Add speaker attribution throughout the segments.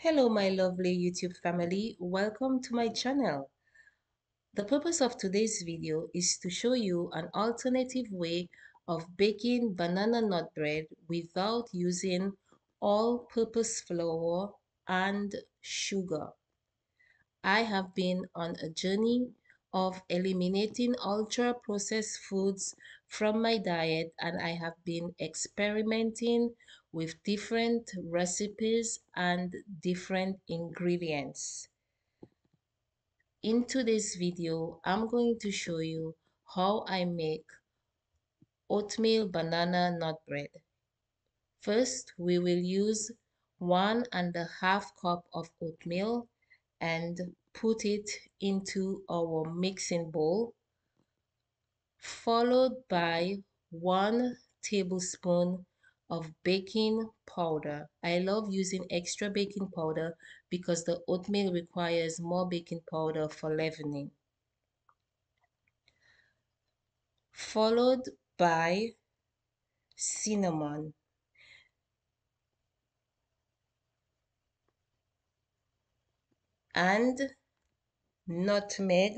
Speaker 1: Hello my lovely YouTube family, welcome to my channel. The purpose of today's video is to show you an alternative way of baking banana nut bread without using all-purpose flour and sugar. I have been on a journey of eliminating ultra-processed foods from my diet, and I have been experimenting with different recipes and different ingredients. In today's video, I'm going to show you how I make oatmeal banana nut bread. First, we will use 1.5 cup of oatmeal and put it into our mixing bowl, followed by 1 tablespoon of baking powder. I love using extra baking powder because the oatmeal requires more baking powder for leavening. Followed by cinnamon and nutmeg.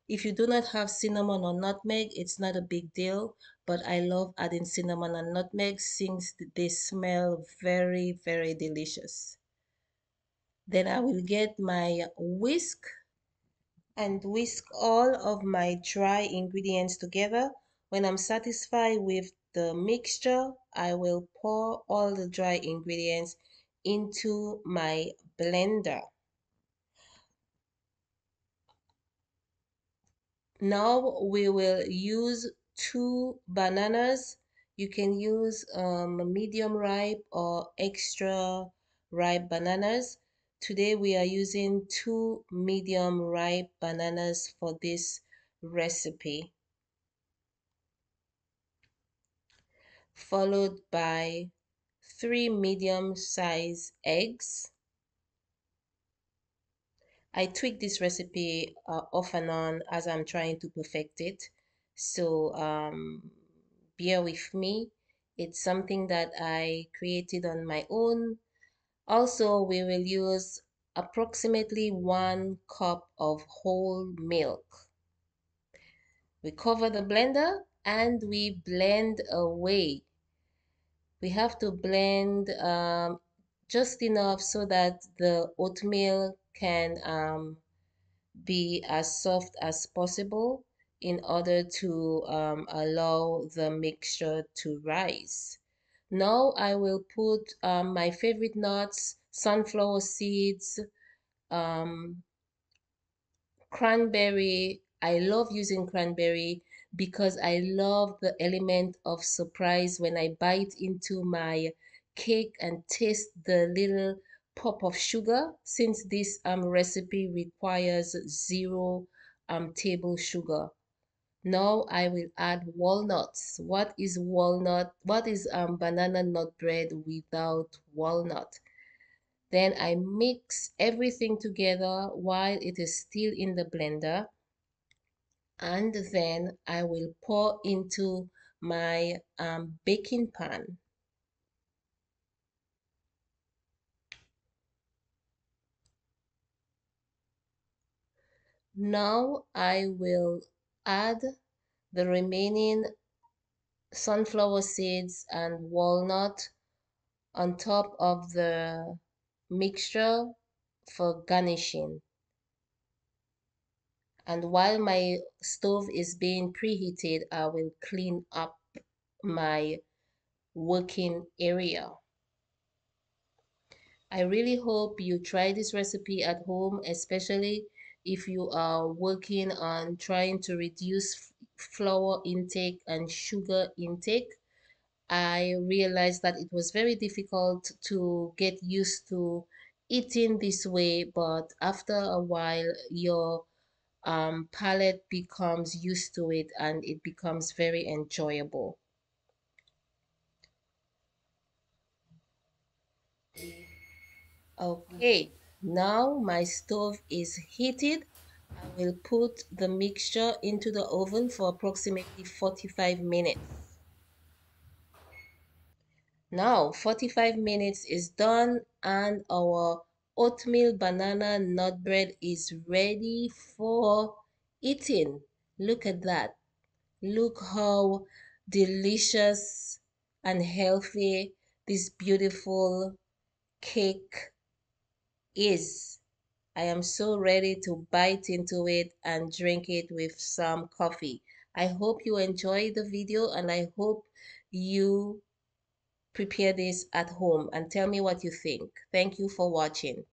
Speaker 1: If you do not have cinnamon or nutmeg, it's not a big deal, but I love adding cinnamon and nutmeg since they smell very, very delicious. Then I will get my whisk and whisk all of my dry ingredients together. When I'm satisfied with the mixture, I will pour all the dry ingredients into my blender. Now we will use 2 bananas. You can use medium ripe or extra ripe bananas. Today we are using 2 medium ripe bananas for this recipe, followed by 3 medium-sized eggs. I tweak this recipe off and on as I'm trying to perfect it. So bear with me. It's something that I created on my own. Also, we will use approximately 1 cup of whole milk. We cover the blender and we blend away. We have to blend just enough so that the oatmeal can be as soft as possible in order to allow the mixture to rise. Now I will put my favorite nuts, sunflower seeds, um, cranberry. I love using cranberry because I love the element of surprise when I bite into my cake and taste the little pop of sugar, since this recipe requires 0 table sugar. Now I will add walnuts. What is walnut? What is banana nut bread without walnut? Then I mix everything together while it is still in the blender, and then I will pour into my baking pan. Now I will add the remaining sunflower seeds and walnut on top of the mixture for garnishing. And while my stove is being preheated, I will clean up my working area. I really hope you try this recipe at home, especially if you are working on trying to reduce flour intake and sugar intake. I realized that it was very difficult to get used to eating this way, but after a while, your palate becomes used to it and it becomes very enjoyable. Okay, now my stove is heated. I will put the mixture into the oven for approximately 45 minutes. Now 45 minutes is done and our oatmeal banana nut bread is ready for eating. Look at that. Look how delicious and healthy this beautiful cake is. I am so ready to bite into it and drink it with some coffee. I hope you enjoy the video and I hope you prepare this at home and tell me what you think. Thank you for watching.